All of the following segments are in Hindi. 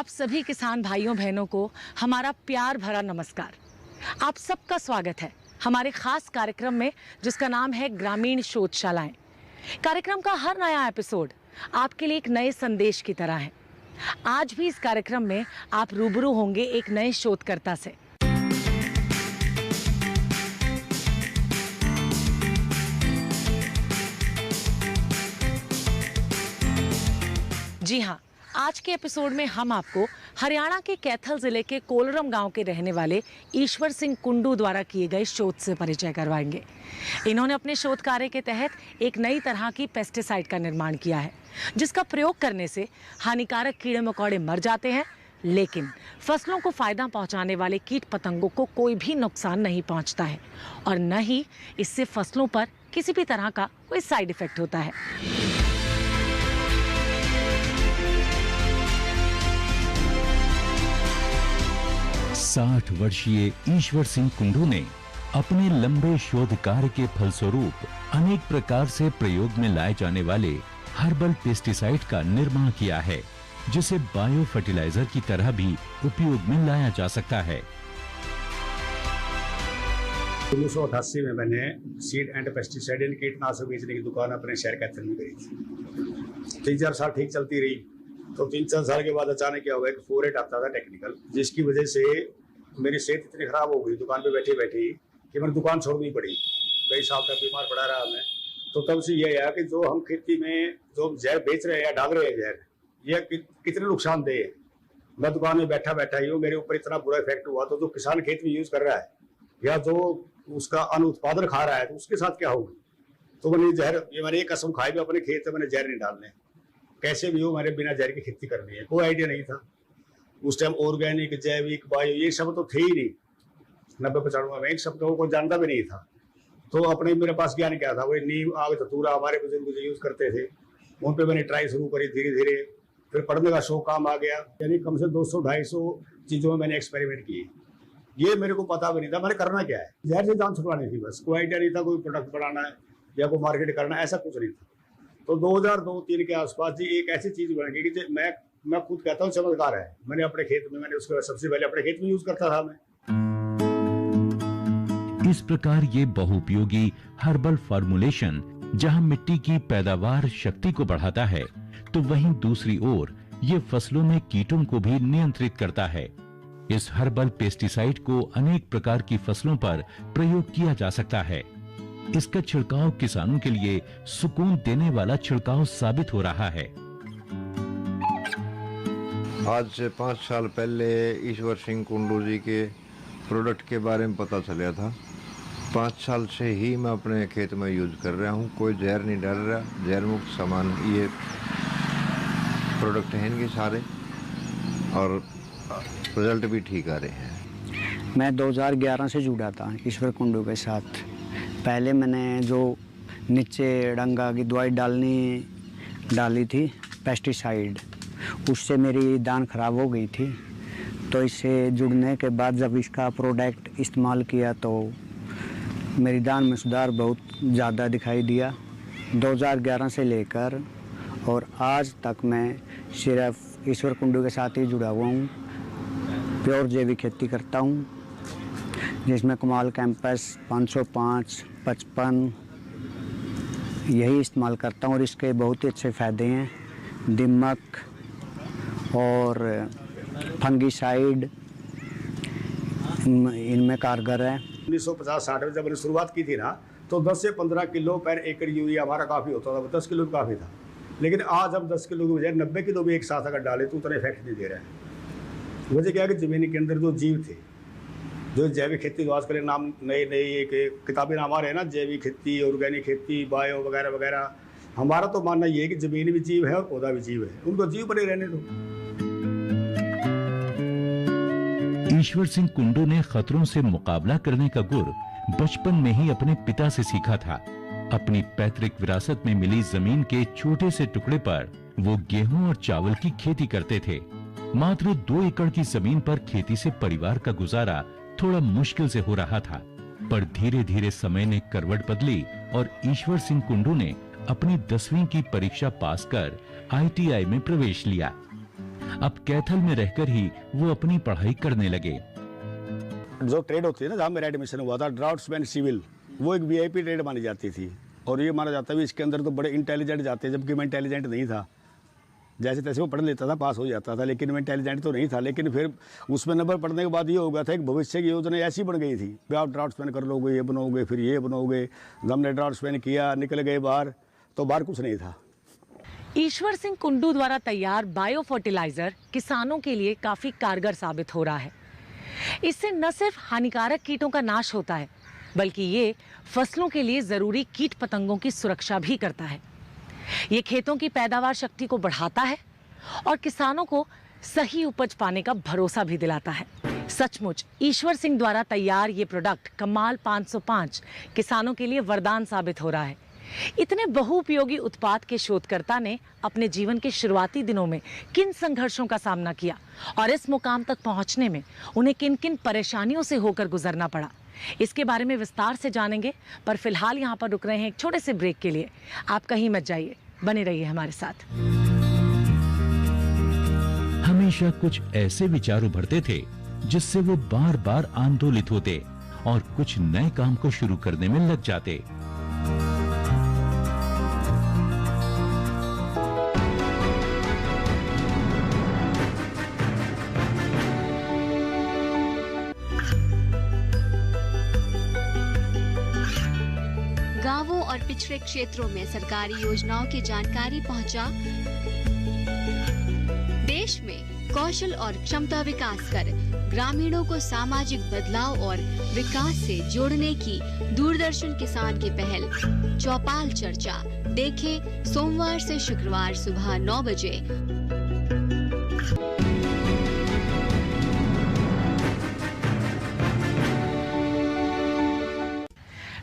आप सभी किसान भाइयों बहनों को हमारा प्यार भरा नमस्कार। आप सबका स्वागत है हमारे खास कार्यक्रम में जिसका नाम है ग्रामीण शोधशालाएं। कार्यक्रम का हर नया एपिसोड आपके लिए एक नए संदेश की तरह है। आज भी इस कार्यक्रम में आप रूबरू होंगे एक नए शोधकर्ता से। जी हाँ, आज के एपिसोड में हम आपको हरियाणा के कैथल जिले के कोलरम गांव के रहने वाले ईश्वर सिंह कुंडू द्वारा किए गए शोध से परिचय करवाएंगे। इन्होंने अपने शोध कार्य के तहत एक नई तरह की पेस्टिसाइड का निर्माण किया है जिसका प्रयोग करने से हानिकारक कीड़े मकोड़े मर जाते हैं, लेकिन फसलों को फायदा पहुंचाने वाले कीट पतंगों को कोई भी नुकसान नहीं पहुंचता है और न ही इससे फसलों पर किसी भी तरह का कोई साइड इफेक्ट होता है। 60 वर्षीय ईश्वर सिंह कुंडू ने अपने लंबे शोध कार्य के फलस्वरूप अनेक प्रकार से प्रयोग में लाए जाने वाले हर्बल पेस्टिसाइड का निर्माण किया है जिसे बायो फर्टिलाइजर की तरह भी उपयोग में लाया जा सकता है। 1988 में मैंने सीड एंड पेस्टिसाइड इन कीटनाशक बेचने की दुकान अपने शहर कैथल में करी थी। 3-4 साल ठीक चलती रही, तो 3-4 साल के बाद अचानक क्या हुआ, एक फोरेट आता था टेक्निकल, जिसकी वजह से मेरी सेहत इतनी खराब हो गई दुकान पे बैठी बैठी कि मैंने दुकान छोड़नी पड़ी। कई साल तक बीमार पड़ा रहा मैं। तो तब से ये आया कि जो हम खेती में जो जहर बेच रहे हैं या डाल रहे हैं जहर, ये कितने नुकसानदेह है। मैं दुकान में बैठा बैठा ही हूँ, मेरे ऊपर इतना बुरा इफेक्ट हुआ, तो जो किसान खेत में यूज कर रहा है या जो उसका अन्न उत्पादन खा रहा है तो उसके साथ क्या होगा। तो मैंने ये कसम खाई भी अपने खेत में मैंने जहर नहीं डालने, कैसे भी हो मैंने बिना जहर की खेती करनी है। कोई आइडिया नहीं था उस टाइम। ऑर्गेनिक, जैविक, बायो ये सब तो थे ही नहीं। 90-95 में एक शब्द को कोई जानता भी नहीं था। तो अपने मेरे पास ज्ञान क्या था, वही नीम, आग, धतूरा हमारे बुजुर्ग जो यूज करते थे उन पे मैंने ट्राई शुरू करी धीरे धीरे। फिर पढ़ने का शौक काम आ गया, यानी कम से 200-250 चीजों में मैंने एक्सपेरिमेंट किए। ये मेरे को पता भी नहीं था मैंने करना क्या है। जहर से जान छुड़वानी थी बस, कोई आइडिया नहीं था कोई प्रोडक्ट बनाना है या कोई मार्केट करना है, ऐसा कुछ नहीं था। तो 2002-3 के आसपास जी एक ऐसी चीज बन गई कि मैं खुद कहता हूँ चमत्कार है। मैंने अपने खेत में, मैंने उसको सबसे पहले अपने खेत में यूज करता था मैं। इस प्रकार ये बहुउपयोगी हर्बल फार्मूलेशन जहां मिट्टी की पैदावार शक्ति को बढ़ाता है, तो वहीं दूसरी ओर ये फसलों में कीटों को भी नियंत्रित करता है। इस हर्बल पेस्टिसाइड को अनेक प्रकार की फसलों पर प्रयोग किया जा सकता है। इसका छिड़काव किसानों के लिए सुकून देने वाला छिड़काव साबित हो रहा है। आज से 5 साल पहले ईश्वर सिंह कुंडू जी के प्रोडक्ट के बारे में पता चला था। 5 साल से ही मैं अपने खेत में यूज कर रहा हूँ, कोई जहर नहीं डाल रहा। जहर मुक्त सामान ये प्रोडक्ट हैं इनके सारे, और रिजल्ट भी ठीक आ रहे हैं। मैं 2011 से जुड़ा था ईश्वर कुंडू के साथ। पहले मैंने जो नीचे डंगा की दवाई डाली थी पेस्टिसाइड, उससे मेरी दान खराब हो गई थी। तो इससे जुड़ने के बाद जब इसका प्रोडक्ट इस्तेमाल किया तो मेरी दान में सुधार बहुत ज़्यादा दिखाई दिया। 2011 से लेकर और आज तक मैं सिर्फ ईश्वर कुंडू के साथ ही जुड़ा हुआ हूँ। प्योर जैविक खेती करता हूँ जिसमें कमाल कैंपस 505, 55 यही इस्तेमाल करता हूँ और इसके बहुत ही अच्छे फ़ायदे हैं। दीमक और फंगीसाइड इनमें कारगर है। 1950-60 में जब मैंने शुरुआत की थी ना, तो 10 से 15 किलो पर एकड़ यूरिया हमारा काफ़ी होता था। 10 किलो भी काफ़ी था, लेकिन आज हम 10 किलो की बजाय 90 किलो भी एक साथ अगर डाले तो उतना इफेक्ट नहीं दे रहा है। वजह क्या है कि ज़मीन के अंदर जो जीव थे, जो जैविक खेती, जो आजकल नाम नई किताबी नाम आ रहे हैं ना, जैविक खेती, ऑर्गेनिक खेती, बायो वगैरह वगैरह, हमारा तो मानना ये है कि ज़मीन भी जीव है और पौधा भी जीव है, उनको जीव बने रहने दो। ईश्वर सिंह कुंडू ने खतरों से मुकाबला करने का गुर बचपन में ही अपने पिता से सीखा था। अपनी पैतृक विरासत में मिली जमीन के छोटे से टुकड़े पर वो गेहूं और चावल की खेती करते थे। मात्र 2 एकड़ की जमीन पर खेती से परिवार का गुजारा थोड़ा मुश्किल से हो रहा था, पर धीरे धीरे समय ने करवट बदली और ईश्वर सिंह कुंडू ने अपनी 10वीं की परीक्षा पास कर ITI में प्रवेश लिया। अब कैथल में रहकर ही वो अपनी पढ़ाई करने लगे। जो ट्रेड होती है ना, जहाँ मेरा एडमिशन हुआ था, ड्राफ्ट्समैन सिविल, वो एक वीआईपी ट्रेड मानी जाती थी। और ये माना जाता है इसके अंदर तो बड़े इंटेलिजेंट जाते हैं, जबकि मैं इंटेलिजेंट नहीं था। जैसे तैसे वो पढ़ लेता था, पास हो जाता था, लेकिन मैं इंटेलिजेंट तो नहीं था। लेकिन फिर उसमें नंबर पढ़ने के बाद ये हो गया था, एक भविष्य की योजना ऐसी बन गई थी कि आप ड्राफ्ट्समैन कर लोगे, ये बनोगे, फिर ये बनोगे। जब हमने ड्राफ्ट्समैन किया, निकल गए बाहर, तो बाहर कुछ नहीं था। ईश्वर सिंह कुंडू द्वारा तैयार बायो फर्टिलाइजर किसानों के लिए काफी कारगर साबित हो रहा है। इससे न सिर्फ हानिकारक कीटों का नाश होता है, बल्कि ये फसलों के लिए जरूरी कीट पतंगों की सुरक्षा भी करता है। ये खेतों की पैदावार शक्ति को बढ़ाता है और किसानों को सही उपज पाने का भरोसा भी दिलाता है। सचमुच ईश्वर सिंह द्वारा तैयार ये प्रोडक्ट कमाल 505 किसानों के लिए वरदान साबित हो रहा है। इतने बहुउपयोगी उत्पाद के शोधकर्ता ने अपने जीवन के शुरुआती दिनों में किन संघर्षों का सामना किया और इस मुकाम तक पहुंचने में उन्हें किन किन परेशानियों से होकर गुजरना पड़ा, इसके बारे में विस्तार से जानेंगे। पर फिलहाल यहाँ पर रुक रहे हैं एक छोटे से ब्रेक के लिए। आप कहीं मत जाइए, बने रहिए हमारे साथ। हमेशा कुछ ऐसे विचार उभरते थे जिससे वो बार बार आंदोलित होते और कुछ नए काम को शुरू करने में लग जाते। गांवों और पिछड़े क्षेत्रों में सरकारी योजनाओं की जानकारी पहुंचा। देश में कौशल और क्षमता विकास कर ग्रामीणों को सामाजिक बदलाव और विकास से जोड़ने की दूरदर्शन किसान की पहल चौपाल चर्चा देखें सोमवार से शुक्रवार सुबह 9 बजे।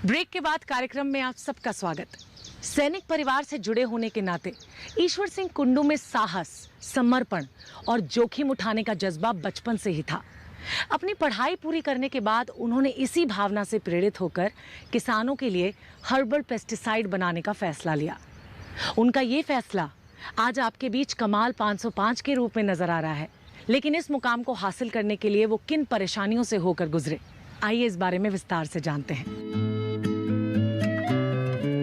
ब्रेक के बाद कार्यक्रम में आप सबका स्वागत। सैनिक परिवार से जुड़े होने के नाते ईश्वर सिंह कुंडू में साहस, समर्पण और जोखिम उठाने का जज्बा बचपन से ही था। अपनी पढ़ाई पूरी करने के बाद उन्होंने इसी भावना से प्रेरित होकर किसानों के लिए हर्बल पेस्टिसाइड बनाने का फैसला लिया। उनका ये फैसला आज आपके बीच कमाल 505 के रूप में नजर आ रहा है। लेकिन इस मुकाम को हासिल करने के लिए वो किन परेशानियों से होकर गुजरे, आइए इस बारे में विस्तार से जानते हैं।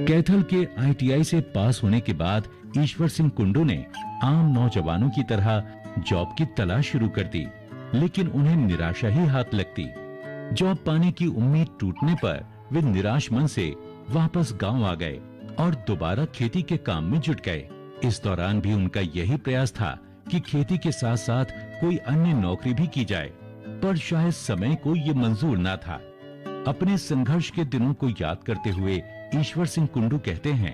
कैथल के ITI से पास होने के बाद ईश्वर सिंह कुंडू ने आम नौजवानों की तरह जॉब की तलाश शुरू कर दी, लेकिन उन्हें निराशा ही हाथ लगती। जॉब पाने की उम्मीद टूटने पर वे निराश मन से वापस गांव आ गए और दोबारा खेती के काम में जुट गए। इस दौरान भी उनका यही प्रयास था कि खेती के साथ साथ कोई अन्य नौकरी भी की जाए, पर शायद समय को ये मंजूर ना था। अपने संघर्ष के दिनों को याद करते हुए ईश्वर सिंह कुंडू कहते हैं,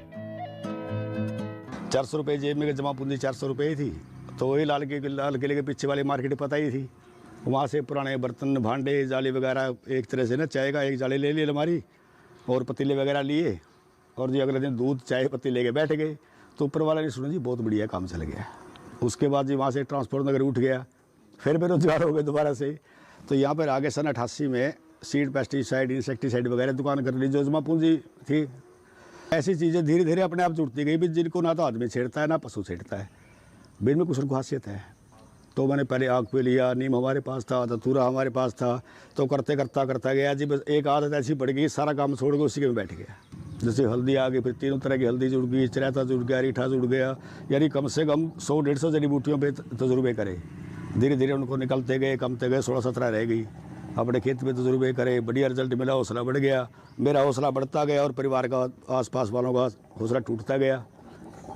400 रुपये जेब में जमा पूंजी 400 रुपये ही थी। तो वही लाल किले के पीछे वाली मार्केट पता ही थी। वहाँ से पुराने बर्तन, भांडे, जाली वगैरह, एक तरह से ना चाय का एक जाली ले ली अलमारी और पतीले वगैरह लिए, और जी अगले दिन दूध चाय पत्ती लेके बैठ गए। तो ऊपर वाला ने सुना जी बहुत बढ़िया काम चल गया। उसके बाद जी वहाँ से ट्रांसपोर्ट नगर उठ गया, फिर बेरोजगार हो गए दोबारा से। तो यहाँ पर आगे सन 88 में सीड, पेस्टिसाइड, इंसेक्टिसाइड वगैरह दुकान कर ली, जो जमा पूंजी थी। ऐसी चीज़ें धीरे धीरे अपने आप जुड़ती गई भी, जिनको ना तो आदमी छेड़ता है ना पशु छेड़ता है, बिन में कुछ उनको खासियत है। तो मैंने पहले आग पे लिया, नीम हमारे पास था, धतूरा हमारे पास था। तो करते करता गया जी, बस एक आदत ऐसी पड़ गई, सारा काम छोड़ के उसी के में बैठ गया। जैसे हल्दी आ गई, फिर 3 तरह की हल्दी जुड़ गई, चरैता जुड़ गया, रीठा जुड़ गया। यानी कम से कम 100-150 जड़ी बूटियों पर तजुर्बे करे। धीरे धीरे उनको निकलते गए, कमते गए, 16-17 रह गई। अपने खेत में तजुर्बे करे, बढ़िया रिजल्ट मिला, हौसला बढ़ गया। मेरा हौसला बढ़ता गया और परिवार का, आसपास वालों का हौसला टूटता गया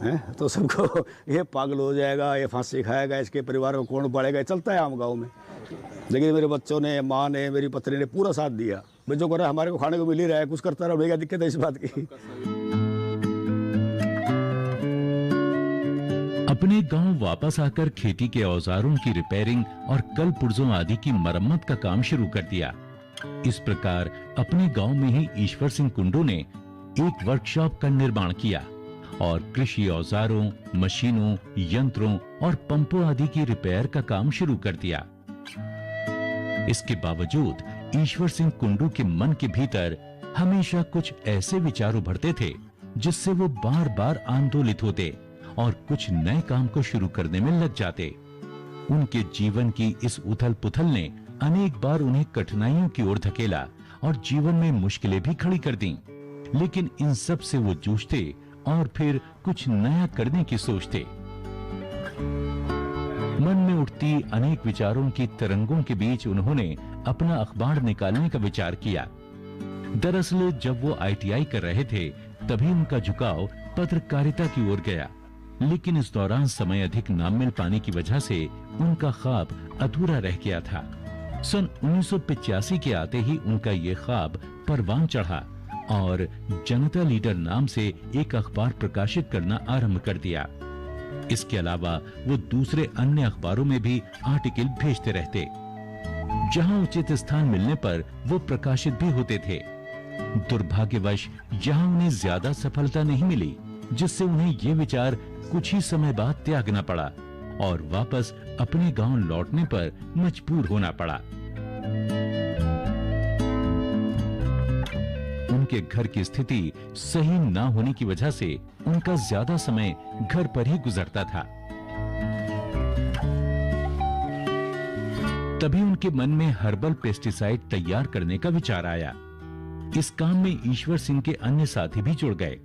है। तो सबको ये पागल हो जाएगा, ये फांसी खाएगा, इसके परिवार को कौन पड़ेगा, चलता है आम गाँव में। लेकिन मेरे बच्चों ने, माँ ने, मेरी पत्नी ने पूरा साथ दिया। भाई जो कर रहा है हमारे को खाने को मिल ही रहा है, कुछ करता रहा, क्या दिक्कत है इस बात की। अपने गांव वापस आकर खेती के औजारों की रिपेयरिंग और कल पुर्जों आदि की मरम्मत का काम शुरू कर दिया। इस प्रकार अपने गांव में ही ईश्वर सिंह कुंडू ने एक वर्कशॉप का निर्माण किया और कृषि औजारों, मशीनों, यंत्रों और पंपों आदि की रिपेयर का काम शुरू कर दिया। इसके बावजूद ईश्वर सिंह कुंडू के मन के भीतर हमेशा कुछ ऐसे विचार उभरते थे जिससे वो बार बार आंदोलित होते और कुछ नए काम को शुरू करने में लग जाते। उनके जीवन की इस उथल पुथल ने अनेक बार उन्हें कठिनाइयों की ओर धकेला और जीवन में मुश्किलें भी खड़ी कर दी, लेकिन इन सब से वो जूझते और फिर कुछ नया करने की सोचते। मन में उठती अनेक विचारों की तरंगों के बीच उन्होंने अपना अखबार निकालने का विचार किया। दरअसल जब वो ITI कर रहे थे तभी उनका झुकाव पत्रकारिता की ओर गया, लेकिन इस दौरान समय अधिक ना मिल पाने की वजह से उनका ख्वाब अधूरा रह गया था। सन 1985 के आते ही उनका ये ख्वाब परवान चढ़ा और जनता लीडर नाम से एक अखबार प्रकाशित करना आरंभ कर दिया। इसके अलावा वो दूसरे अन्य अखबारों में भी आर्टिकल भेजते रहते, जहां उचित स्थान मिलने पर वो प्रकाशित भी होते थे। दुर्भाग्यवश यहाँ उन्हें ज्यादा सफलता नहीं मिली, जिससे उन्हें ये विचार कुछ ही समय बाद त्यागना पड़ा और वापस अपने गांव लौटने पर मजबूर होना पड़ा। उनके घर की स्थिति सही ना होने की वजह से उनका ज्यादा समय घर पर ही गुजरता था। तभी उनके मन में हर्बल पेस्टिसाइड तैयार करने का विचार आया। इस काम में ईश्वर सिंह के अन्य साथी भी जुड़ गए।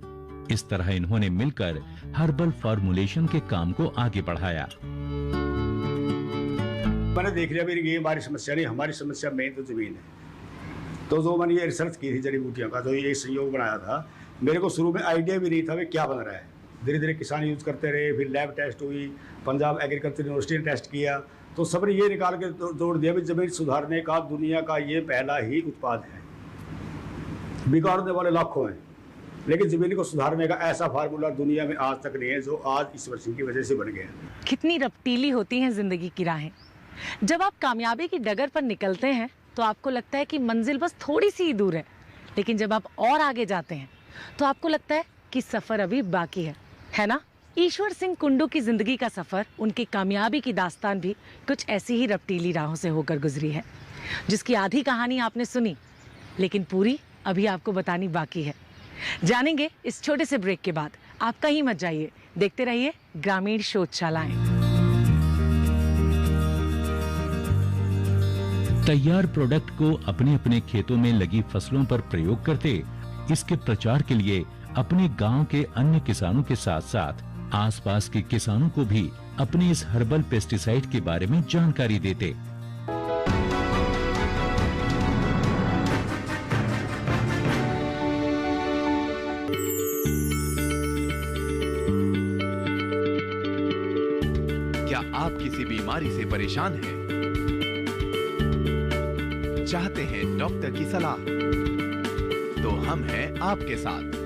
इस तरह इन्होंने मिलकर हर्बल फॉर्मुलेशन के काम को आगे बढ़ाया। मैंने देख लिया मेरी ये हमारी समस्या नहीं, हमारी समस्या मेन तो जमीन है। तो जो मैंने ये रिसर्च की थी जड़ी बूटियों का, तो ये संयोग बनाया था। मेरे को शुरू में आइडिया भी नहीं था वे क्या बन रहा है। धीरे धीरे किसान यूज करते रहे, फिर लैब टेस्ट हुई, पंजाब एग्रीकल्चर यूनिवर्सिटी ने टेस्ट किया, तो सबने ये निकाल के जोड़ दिया भी जमीन सुधारने का दुनिया का ये पहला ही उत्पाद है। बिगाड़ने वाले लाखों हैं, लेकिन जमीन को सुधारने का ऐसा फार्मूला दुनिया में आज तक नहीं है जो आज ईश्वर सिंह की वजह से बन गया। कितनी रफ्तीली होती हैं जिंदगी की राहें। जब आप कामयाबी की डगर पर निकलते हैं तो आपको लगता है कि मंजिल बस थोड़ी सी ही दूर है, लेकिन जब आप और आगे जाते हैं तो आपको लगता है कि सफर अभी बाकी है ना? ईश्वर सिंह कुंडू की जिंदगी का सफर, उनकी कामयाबी की दास्तान भी कुछ ऐसी ही रफ्तीली राहों से होकर गुजरी है, जिसकी आधी कहानी आपने सुनी, लेकिन पूरी अभी आपको बतानी बाकी है। जानेंगे इस छोटे से ब्रेक के बाद। आप कहीं मत जाइए, देखते रहिए ग्रामीण शोधशालाएं। तैयार प्रोडक्ट को अपने अपने खेतों में लगी फसलों पर प्रयोग करते, इसके प्रचार के लिए अपने गांव के अन्य किसानों के साथ साथ आसपास के किसानों को भी अपने इस हर्बल पेस्टिसाइड के बारे में जानकारी देते। क्या आप किसी बीमारी से परेशान हैं? चाहते हैं डॉक्टर की सलाह? तो हम हैं आपके साथ,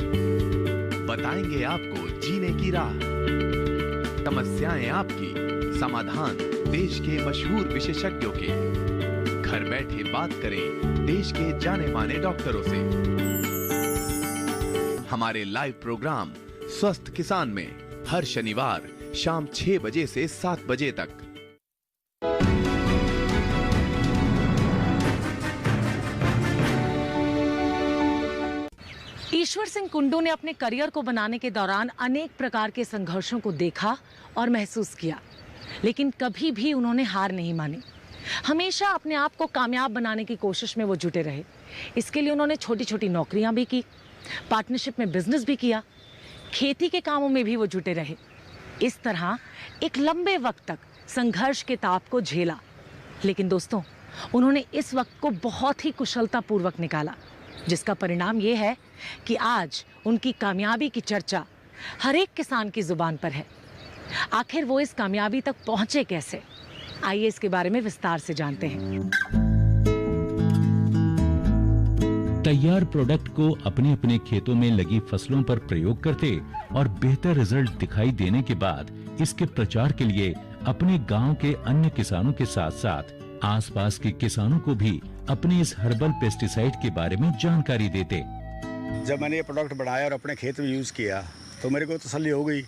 बताएंगे आपको जीने की राह। समस्याएं आपकी, समाधान देश के मशहूर विशेषज्ञों के। घर बैठे बात करें देश के जाने माने डॉक्टरों से। हमारे लाइव प्रोग्राम स्वस्थ किसान में हर शनिवार शाम 6 बजे से 7 बजे तक। ईश्वर सिंह कुंडू ने अपने करियर को बनाने के दौरान अनेक प्रकार के संघर्षों को देखा और महसूस किया, लेकिन कभी भी उन्होंने हार नहीं मानी। हमेशा अपने आप को कामयाब बनाने की कोशिश में वो जुटे रहे। इसके लिए उन्होंने छोटी छोटी नौकरियां भी की, पार्टनरशिप में बिजनेस भी किया, खेती के कामों में भी वो जुटे रहे। इस तरह एक लंबे वक्त तक संघर्ष के ताप को झेला, लेकिन दोस्तों उन्होंने इस वक्त को बहुत ही कुशलतापूर्वक निकाला, जिसका परिणाम ये है कि आज उनकी कामयाबी की चर्चा हर एक किसान की जुबान पर है। आखिर वो इस कामयाबी तक पहुंचे कैसे? आइए इसके बारे में विस्तार से जानते हैं। तैयार प्रोडक्ट को अपने अपने खेतों में लगी फसलों पर प्रयोग करते और बेहतर रिजल्ट दिखाई देने के बाद इसके प्रचार के लिए अपने गांव के अन्य किसानों के साथ साथ आसपास के किसानों को भी अपने इस हर्बल पेस्टिसाइड के बारे में जानकारी देते। जब मैंने ये प्रोडक्ट बढ़ाया और अपने खेत में यूज़ किया तो मेरे को तसल्ली हो गई।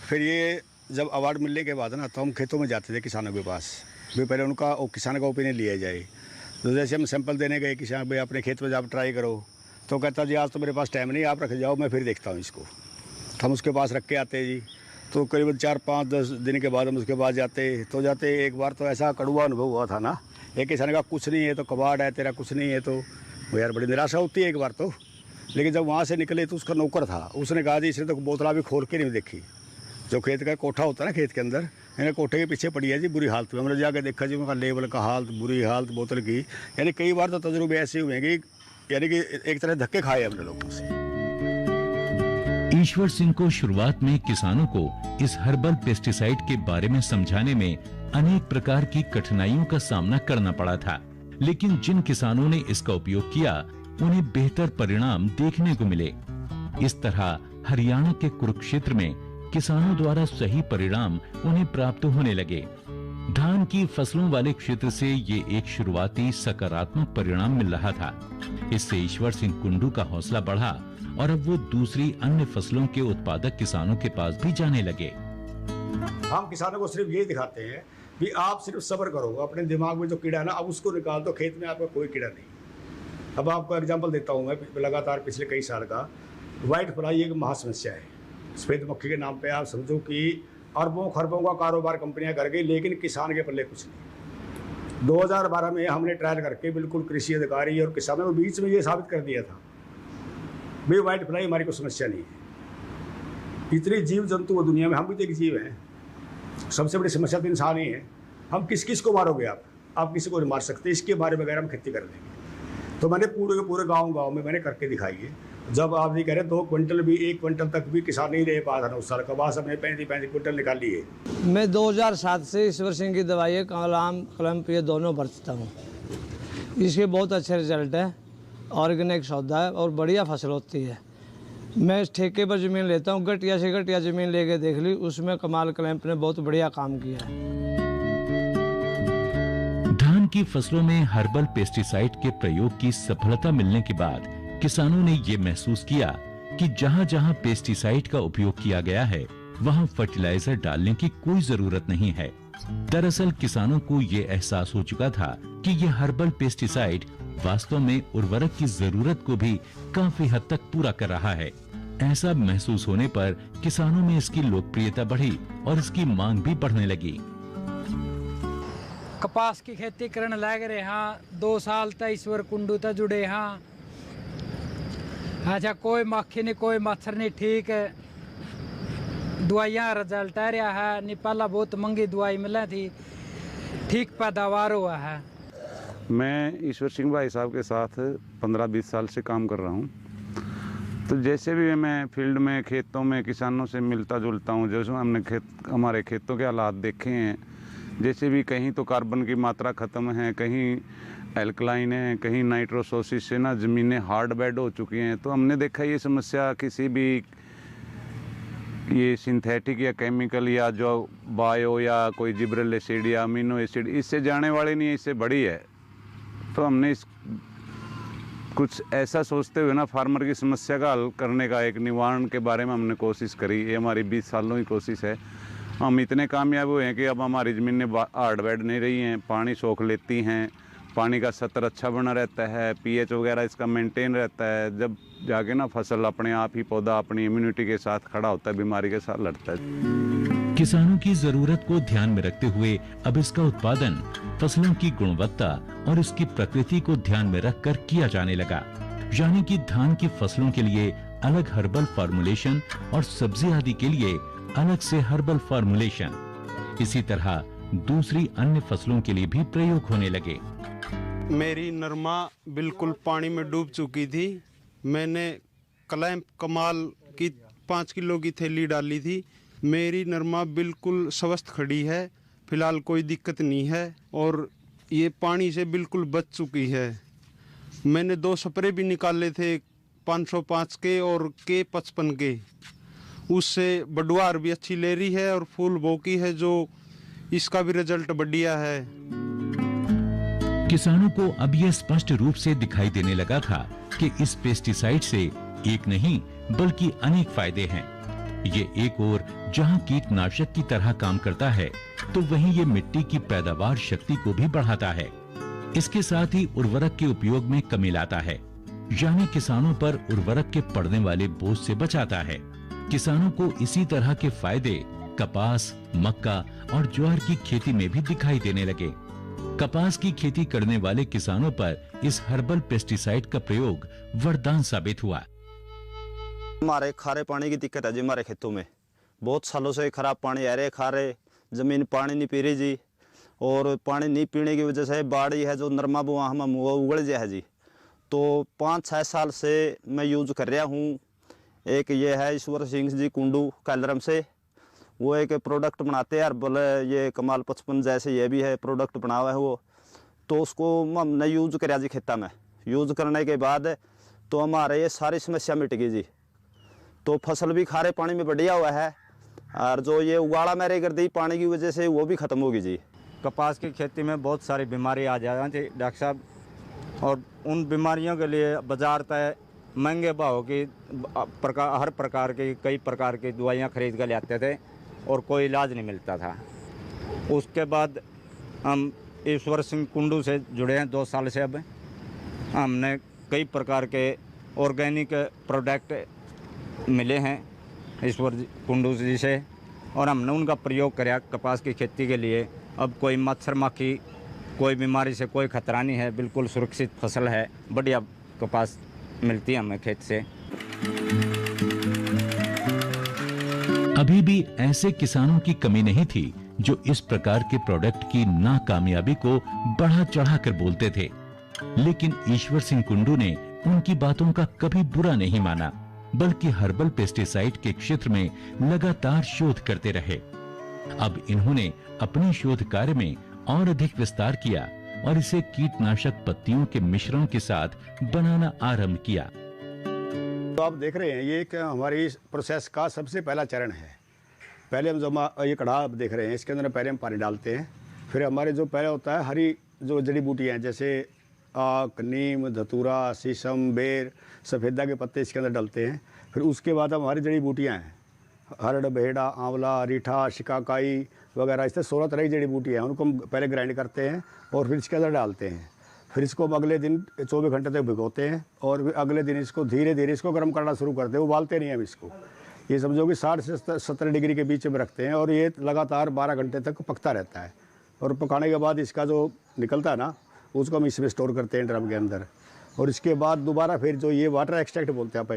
फिर ये जब अवार्ड मिलने के बाद ना, तो हम खेतों में जाते थे किसानों के पास भी, पहले उनका किसान का ओपिनियन लिया जाए। तो जैसे हम सैंपल देने गए किसान भाई अपने खेत में जब ट्राई करो, तो कहता जी आज तो मेरे पास टाइम नहीं, आप रख जाओ, मैं फिर देखता हूँ इसको। तो हम उसके पास रख के आते जी, तो करीबन 4-5-10 दिन के बाद हम उसके बाद जाते एक बार तो ऐसा कड़वा अनुभव हुआ था ना। एक किसान ने कहा कुछ नहीं है तो कबाड़ है तेरा, कुछ नहीं है तो यार बड़ी निराशा होती है एक बार तो। लेकिन जब वहाँ से निकले तो उसका नौकर था, उसने कहा जी इसने तो बोतला भी खोल के नहीं देखी। जो खेत का कोठा होता है ना खेत के अंदर, इन्हें कोठे के पीछे पड़ी है जी बुरी हालत में। हमने जाकर देखा जी उनका लेवल का हालत, बुरी हालत बोतल की। यानी कई बार तो तजुर्बे ऐसे हुए हैं कि यानी कि एक तरह धक्के खाए हमने लोगों से। ईश्वर सिंह को शुरुआत में किसानों को इस हर्बल पेस्टिसाइड के बारे में समझाने में अनेक प्रकार की कठिनाइयों का सामना करना पड़ा था, लेकिन जिन किसानों ने इसका उपयोग किया उन्हें बेहतर परिणाम देखने को मिले। इस तरह हरियाणा के कुरुक्षेत्र में किसानों द्वारा सही परिणाम उन्हें प्राप्त होने लगे। धान की फसलों वाले क्षेत्र से ये एक शुरुआती सकारात्मक परिणाम मिल रहा था। इससे ईश्वर सिंह कुंडू का हौसला बढ़ा और अब वो दूसरी अन्य फसलों के उत्पादक किसानों के पास भी जाने लगे। हम किसानों को सिर्फ ये दिखाते हैं कि आप सिर्फ सब्र करो, अपने दिमाग में जो कीड़ा है ना अब उसको निकाल दो, खेत में आपका कोई कीड़ा नहीं। अब आपको एग्जांपल देता हूँ मैं, लगातार पिछले कई साल का वाइट फ्लाई एक महासमस्या है। सफेद मक्खी के नाम पे आप समझो कि अरबों खरबों का कारोबार कंपनियां कर गई, लेकिन किसान के पल्ले कुछ नहीं। 2012 में हमने ट्रायल करके बिल्कुल कृषि अधिकारी और किसानों के बीच में ये साबित कर दिया था भाई वाइट फ्लाई हमारी कोई समस्या नहीं है। इतने जीव जंतु वो दुनिया में, हम भी तो एक जीव हैं। सबसे बड़ी समस्या तो इंसान ही है। हम किस किस को मारोगे आप किसी को नहीं मार सकते। इसके बारे में अगर हम खेती कर देंगे तो मैंने पूरे के पूरे गाँव में मैंने करके दिखाई है। जब आप ये कह रहे 2 क्विंटल भी 1 क्विंटल तक भी किसान नहीं रह पा रहा, उस साल का बाद हमने 35 क्विंटल निकाली है। मैं 2007 से ईश्वर सिंह की दवाई कलम ये दोनों बरतता हूँ। इसके बहुत अच्छे रिजल्ट है, ऑर्गेनिक सौदा है और बढ़िया फसल होती है। मैं ठेके पर ज़मीन लेता हूँ, घटिया से घटिया ज़मीन लेके देख ली, उसमें कमाल क्लैंप ने बहुत बढ़िया काम किया है। धान की फसलों में हर्बल पेस्टिसाइड के प्रयोग की सफलता मिलने के बाद किसानों ने ये महसूस किया कि जहां-जहां पेस्टिसाइड का उपयोग किया गया है वहां फर्टिलाइजर डालने की कोई जरूरत नहीं है। दरअसल किसानों को ये एहसास हो चुका था कि ये हर्बल पेस्टिसाइड वास्तव में उर्वरक की जरूरत को भी काफी हद तक पूरा कर रहा है। ऐसा महसूस होने पर किसानों में इसकी लोकप्रियता बढ़ी और इसकी मांग भी बढ़ने लगी। कपास की खेती करने लग रहे हाँ, 2 साल तक ईश्वर कुंडू तक जुड़े हाँ। अच्छा कोई मक्खी नहीं, कोई मच्छर नहीं, ठीक है। दवाइयाँ रिजल्ट आ रहा है, नहीं पहला बहुत महंगी दवाई मिली थी, ठीक पैदावार हुआ है। मैं ईश्वर सिंह भाई साहब के साथ 15-20 साल से काम कर रहा हूँ। तो जैसे भी मैं फील्ड में खेतों में किसानों से मिलता जुलता हूँ, जैसे हमने हमारे खेतों के हालात देखे हैं, जैसे भी कहीं तो कार्बन की मात्रा ख़त्म है, कहीं एल्कलाइन है, कहीं नाइट्रोसोसिस से ना ज़मीनें हार्ड बेड हो चुकी हैं। तो हमने देखा ये समस्या किसी भी ये सिंथेटिक या केमिकल या जो बायो या कोई जिब्रेल एसिड या अमीनो एसिड इससे जाने वाली नहीं है, इससे बड़ी है। तो हमने इस कुछ ऐसा सोचते हुए ना फार्मर की समस्या का हल करने का एक निवारण के बारे में हमने कोशिश करी। ये हमारी 20 सालों की कोशिश है। हम इतने कामयाब हुए हैं कि अब हमारी ज़मीनें हार्ड बेड नहीं रही हैं, पानी सोख लेती हैं, पानी का स्तर अच्छा बना रहता है, पीएच वगैरह इसका मेंटेन रहता है। जब जाके ना फसल अपने आप ही पौधा अपनी इम्यूनिटी के साथ खड़ा होता है, बीमारी के साथ लड़ता है। किसानों की जरूरत को ध्यान में रखते हुए अब इसका उत्पादन फसलों की गुणवत्ता और इसकी प्रकृति को ध्यान में रखकर किया जाने लगा। यानी कि धान की फसलों के लिए अलग हर्बल फार्मूलेशन और सब्जी आदि के लिए अलग से हर्बल फार्मूलेशन। इसी तरह दूसरी अन्य फसलों के लिए भी प्रयोग होने लगे। मेरी नरमा बिल्कुल पानी में डूब चुकी थी। मैंने क्लैंप कमाल की 5 किलो की थैली डाली थी। मेरी नरमा बिल्कुल स्वस्थ खड़ी है, फिलहाल कोई दिक्कत नहीं है और ये पानी से बिल्कुल बच चुकी है। मैंने 2 स्प्रे भी निकाले थे, 505 के और के 55 के। उससे बढ़वार भी अच्छी ले रही है और फूल बोकी है, जो इसका भी रिजल्ट बढ़िया है। किसानों को अब यह स्पष्ट रूप से दिखाई देने लगा था कि इस पेस्टिसाइड से एक नहीं बल्कि अनेक फायदे हैं। ये एक ओर जहां कीटनाशक की तरह काम करता है, तो वहीं ये मिट्टी की पैदावार शक्ति को भी बढ़ाता है। इसके साथ ही उर्वरक के उपयोग में कमी लाता है, यानी किसानों पर उर्वरक के पड़ने वाले बोझ से बचाता है। किसानों को इसी तरह के फायदे कपास, मक्का और ज्वार की खेती में भी दिखाई देने लगे। कपास की खेती करने वाले किसानों पर इस हर्बल पेस्टिसाइड का प्रयोग वरदान साबित हुआ। हमारे खारे पानी की दिक्कत है जी, हमारे खेतों में बहुत सालों से खराब पानी आ रहे, खारे जमीन पानी नहीं पी रही जी, और पानी नहीं पीने की वजह से बाड़ी है जो नरमा बुआ हम वो उगड़ जाए है जी। तो 5-6 साल से मैं यूज़ कर रहा हूँ। एक ये है ईश्वर सिंह जी कुंडू कैलरम से, वो एक प्रोडक्ट बनाते हैं हर्बल, ये कमाल 55 जैसे ये भी है प्रोडक्ट बना हुआ है वो। तो उसको हमने यूज़ कराया जी खेता में। यूज़ करने के बाद तो हमारे ये सारी समस्या मिट गई जी। तो फसल भी खारे पानी में बढ़िया हुआ है, और जो ये उगाड़ा मेरे कर दी पानी की वजह से वो भी ख़त्म होगी जी। कपास की खेती में बहुत सारी बीमारी आ जाती डॉक्टर साहब, और उन बीमारियों के लिए बाजार तय महंगे भाव की हर प्रकार की कई प्रकार की दवाइयाँ खरीद कर ले आते थे और कोई इलाज नहीं मिलता था। उसके बाद हम ईश्वर सिंह कुंडू से जुड़े हैं 2 साल से। अब हमने कई प्रकार के ऑर्गेनिक प्रोडक्ट मिले हैं ईश्वर कुंडू जी से, और हमने उनका प्रयोग किया कपास की खेती के लिए। अब कोई मच्छर माखी कोई बीमारी से कोई खतरा नहीं है, बिल्कुल सुरक्षित फसल है, बढ़िया कपास मिलती है हमें खेत से। अभी भी ऐसे किसानों की कमी नहीं थी जो इस प्रकार के प्रोडक्ट की नाकामयाबी को बढ़ा चढ़ाकर बोलते थे, लेकिन ईश्वर सिंह कुंडू ने उनकी बातों का कभी बुरा नहीं माना, बल्कि हर्बल पेस्टिसाइड के क्षेत्र में लगातार शोध करते रहे। अब इन्होंने अपने शोध कार्य में और अधिक विस्तार किया और इसे कीटनाशक पत्तियों के मिश्रण के साथ बनाना आरंभ किया। तो आप देख रहे हैं ये एक हमारी प्रोसेस का सबसे पहला चरण है। पहले हम जो ये कढ़ा आप देख रहे हैं इसके अंदर पहले हम पानी डालते हैं, फिर हमारे जो पहले होता है हरी जो जड़ी बूटियाँ हैं जैसे आक, नीम, धतूरा, शीशम, बेर, सफ़ेदा के पत्ते इसके अंदर डालते हैं। फिर उसके बाद हमारी जड़ी बूटियाँ हैं हरड़, बेहड़ा, आंवला, रीठा, शिकाकाई वगैरह, इस तरह 16 तरह की जड़ी बूटियाँ हैं, उनको हम पहले ग्राइंड करते हैं और फिर इसके अंदर डालते हैं। फिर इसको हम अगले दिन 24 घंटे तक भिगोते हैं और फिर अगले दिन इसको धीरे धीरे इसको गर्म करना शुरू करते हैं। उबालते नहीं हम इसको, ये समझो कि 60 से 70 डिग्री के बीच में रखते हैं और ये लगातार 12 घंटे तक पकता रहता है। और पकाने के बाद इसका जो निकलता है ना उसको हम इसमें स्टोर करते हैं ड्रम के अंदर। और इसके बाद दोबारा फिर जो ये वाटर एक्सट्रैक्ट बोलते हैं आप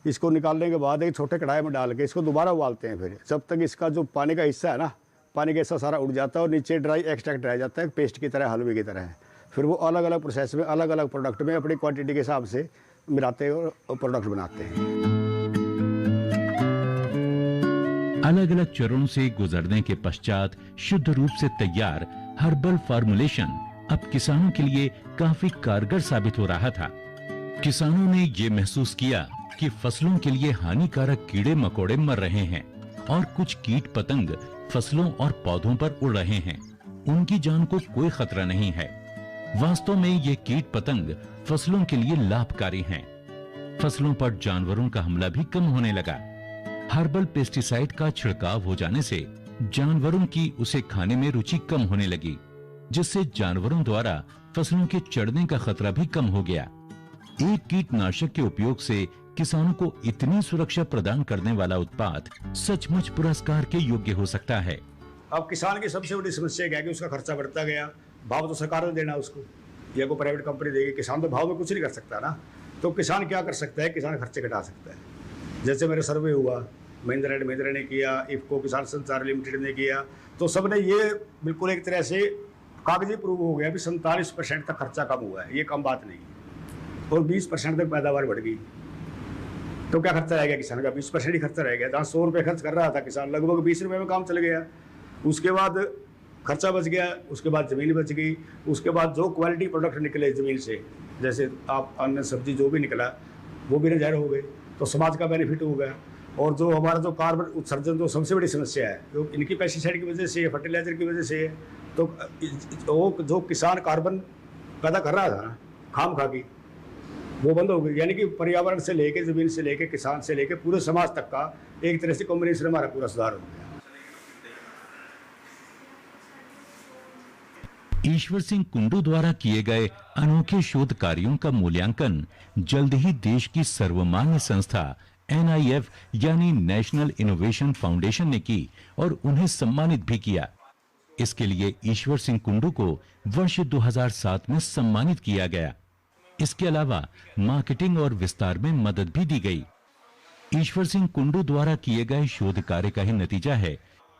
इसको निकालने के बाद एक छोटे कढ़ाई में डाल के इसको दोबारा उबालते हैं। फिर जब तक इसका जो पानी का हिस्सा है ना, पानी का हिस्सा सारा उड़ जाता है और नीचे ड्राई एक्सट्रैक्ट रह जाता है, पेस्ट की तरह, हलवे की तरह है। फिर वो अलग अलग प्रोसेस में अलग अलग प्रोडक्ट में अपनी क्वांटिटी के हिसाब से मिलाते हैं और प्रोडक्ट बनाते हैं। अलग अलग चरणों से गुजरने के पश्चात शुद्ध रूप से तैयार हर्बल फार्मूलेशन अब किसानों के लिए काफी कारगर साबित हो रहा था। किसानों ने ये महसूस किया कि फसलों के लिए हानिकारक कीड़े मकोड़े मर रहे हैं और कुछ कीट पतंग फसलों और पौधों पर उड़ रहे हैं। उनकी जान को कोई खतरा नहीं है। वास्तव में ये कीट पतंग फसलों के लिए लाभकारी हैं। फसलों पर जानवरों का हमला भी कम होने लगा। हर्बल पेस्टिसाइड का छिड़काव हो जाने से जानवरों की उसे खाने में रुचि कम होने लगी, जिससे जानवरों द्वारा फसलों के चढ़ने का खतरा भी कम हो गया। एक कीटनाशक के उपयोग से किसानों को इतनी सुरक्षा प्रदान करने वाला उत्पाद सचमुच पुरस्कार के योग्य हो सकता है। अब किसान की सबसे बड़ी समस्या क्या है कि उसका खर्चा बढ़ता गया। भाव तो सरकार ने देना उसको, या कोई प्राइवेट कंपनी देगी। किसान तो भाव में कुछ नहीं कर सकता ना, तो किसान क्या कर सकता है? किसान खर्चे घटा सकता है। जैसे मेरा सर्वे हुआ, महिंद्रा ने किया, इफको किसान संचार लिमिटेड ने किया, तो सब ने ये बिल्कुल एक तरह से कागजी प्रूव हो गया कि 47% तक खर्चा कम हुआ है। ये कम बात नहीं, और 20% तक पैदावार बढ़ गई। तो क्या खर्चा रह गया किसान का? 20% ही खर्चा रह गया। जहाँ 100 रुपये खर्च कर रहा था किसान, लगभग 20 रुपये में काम चल गया। उसके बाद खर्चा बच गया, उसके बाद ज़मीन बच गई, उसके बाद जो क्वालिटी प्रोडक्ट निकले ज़मीन से, जैसे आप अन्न सब्जी जो भी निकला वो भी नज़र हो गए, तो समाज का बेनिफिट हो गया। और जो हमारा जो कार्बन उत्सर्जन जो सबसे बड़ी समस्या है, जो इनकी पेस्टिसाइड की वजह से, फर्टिलाइजर की वजह से, तो जो किसान कार्बन पैदा कर रहा था ना खाम खा की, वो बंद हो गई। यानी कि पर्यावरण से लेके, ज़मीन से लेके, किसान से लेके पूरे समाज तक का एक तरह से कॉम्बिनेशन हमारा पूरा सुधार हो गया। ईश्वर सिंह कुंडू द्वारा किए गए अनोखे शोध कार्यों का मूल्यांकन जल्द ही देश की सर्वमान्य संस्था NIF यानी नेशनल इनोवेशन फाउंडेशन ने की और उन्हें सम्मानित भी किया। इसके लिए ईश्वर सिंह कुंडू को वर्ष 2007 में सम्मानित किया गया। इसके अलावा मार्केटिंग और विस्तार में मदद भी दी गई। ईश्वर सिंह कुंडू द्वारा किए गए शोध कार्य का ही नतीजा है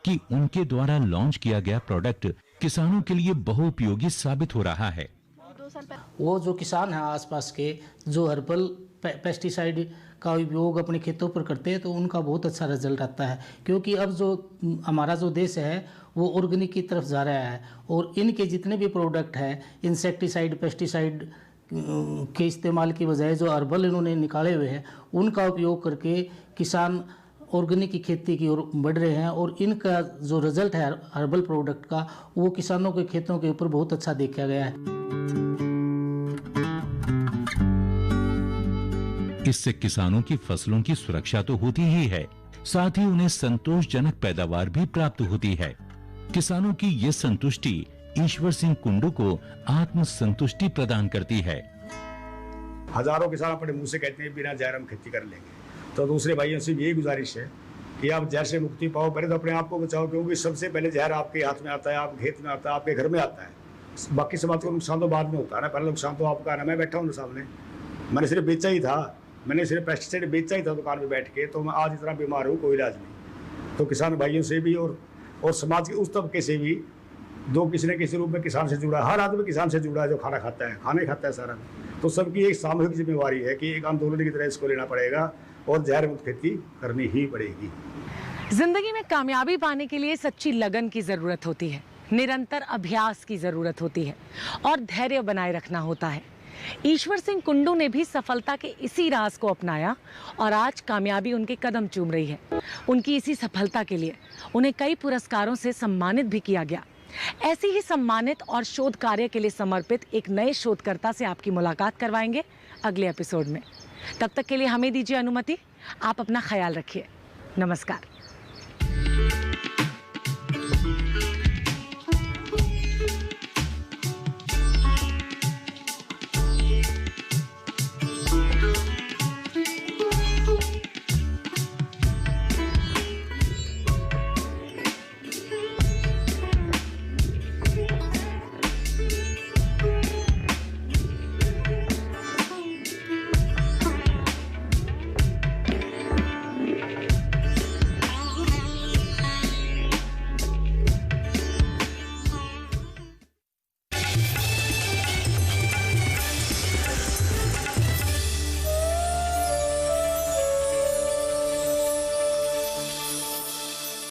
कि उनके द्वारा लॉन्च किया गया प्रोडक्ट किसानों के लिए बहुउपयोगी साबित हो रहा है। वो जो किसान हैं आसपास के जो हर्बल पेस्टिसाइड का उपयोग अपने खेतों पर करते हैं तो उनका बहुत अच्छा रिजल्ट आता है, क्योंकि अब जो हमारा जो देश है वो ऑर्गेनिक की तरफ जा रहा है और इनके जितने भी प्रोडक्ट हैं इंसेक्टिसाइड पेस्टिसाइड के इस्तेमाल की बजाय जो हर्बल इन्होंने निकाले हुए हैं उनका उपयोग करके किसान ऑर्गेनिक की खेती की ओर बढ़ रहे हैं और इनका जो रिजल्ट है हर्बल प्रोडक्ट का वो किसानों के खेतों के ऊपर बहुत अच्छा देखा गया है। इससे किसानों की फसलों की सुरक्षा तो होती ही है, साथ ही उन्हें संतोषजनक पैदावार भी प्राप्त होती है। किसानों की ये संतुष्टि ईश्वर सिंह कुंडू को आत्म संतुष्टि प्रदान करती है। हजारों किसान अपने मुंह से कहते हैं बिना जहर हम खेती कर लेंगे, तो दूसरे भाइयों से भी यही गुजारिश है कि आप जहर से मुक्ति पाओ, पहले तो अपने आप को बचाओ, क्योंकि सबसे पहले जहर आपके हाथ में आता है, आप खेत में आता है, आपके घर में आता है। बाकी सब बात को नुकसान तो बाद में होता है ना, पहले नुकसान तो आपका है ना। मैं बैठा हूँ सामने, मैंने सिर्फ बेचा ही था, मैंने सिर्फ पेस्टिसाइड बेचा ही था दुकान में बैठ के, तो मैं आज इतना बीमार हूँ, कोई इलाज नहीं। तो किसान भाइयों से भी और समाज के उस तबके से भी दो किसी न किसी रूप में किसान से जुड़ा, हर आदमी किसान से जुड़ा है जो खाना खाता है, खाने खाता है सारा। तो सबकी एक सामूहिक जिम्मेवारी है कि एक आंदोलन की तरह इसको लेना पड़ेगा और जहर मुक्त खेती करनी ही पड़ेगी। जिंदगी में कामयाबी पाने के लिए सच्ची लगन की जरूरत होती है, निरंतर अभ्यास की जरूरत होती है और धैर्य बनाए रखना होता है। ईश्वर सिंह कुंडू ने भी सफलता के इसी राज को अपनाया और आज कामयाबी उनके कदम चूम रही है। उनकी इसी सफलता के लिए उन्हें कई पुरस्कारों से सम्मानित भी किया गया। ऐसे ही सम्मानित और शोध कार्य के लिए समर्पित एक नए शोधकर्ता से आपकी मुलाकात करवाएंगे अगले एपिसोड में। तब तक के लिए हमें दीजिए अनुमति। आप अपना ख्याल रखिए। नमस्कार।